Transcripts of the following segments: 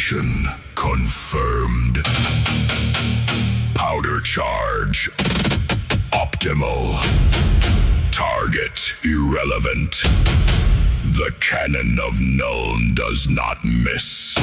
Location confirmed. Powder charge optimal. Target irrelevant. The cannon of Nuln does not miss.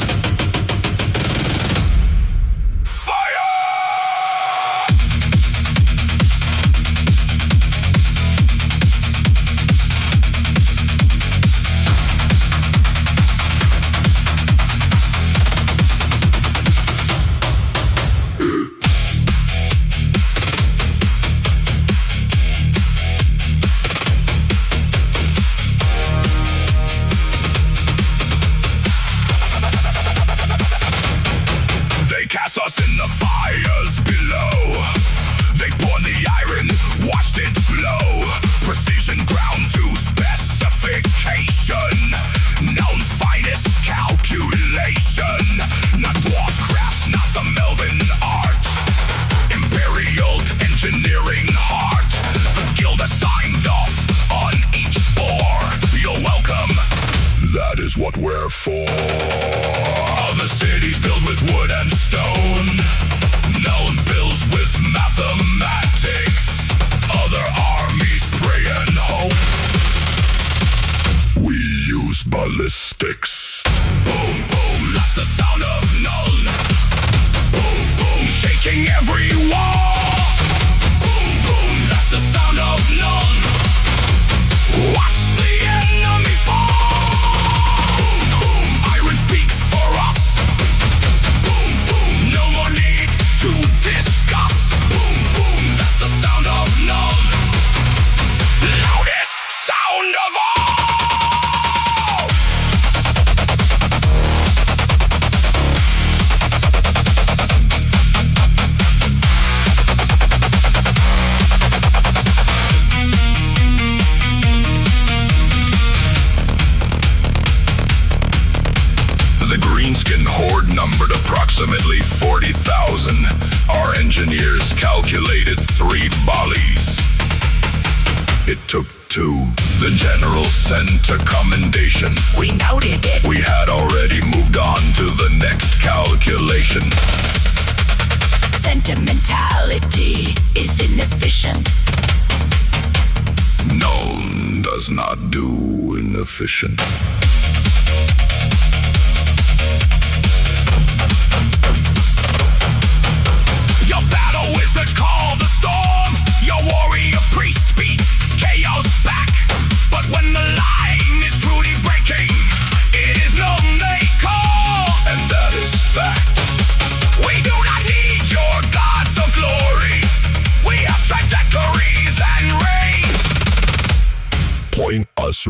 Cast us in the fires below. They poured the iron, watched it flow. Precision ground to specification. Known finest calculation. Not dwarf craft, not some Melvin art. Imperial engineering heart. The guild has signed off on each spore. You're welcome. That is what we're for. The city's filled with wood and stone. Nuln builds with mathematics. Other armies pray and hope. We use ballistics. Boom, boom, that's the sound of Nuln. Boom, boom, shaking every wall. Boom, boom, that's the sound of Nuln. Watch the enemy fall. Boom, boom, iron speaks for us. To discuss. Boom, boom, that's the sound of Nuln. Loudest sound of all. The greenskin horde numbered approximately 40,000. Our engineers calculated 3 volleys. It took 2. The general sent a commendation. We noted it. We had already moved on to the next calculation. Sentimentality is inefficient. Nuln does not do inefficient. Your battle wizard call the storm. Your warrior priest beat chaos back. But when the line is truly breaking, it is Nuln they call, and that is fact. We do not need your gods of glory. We have trajectories and rings. Point us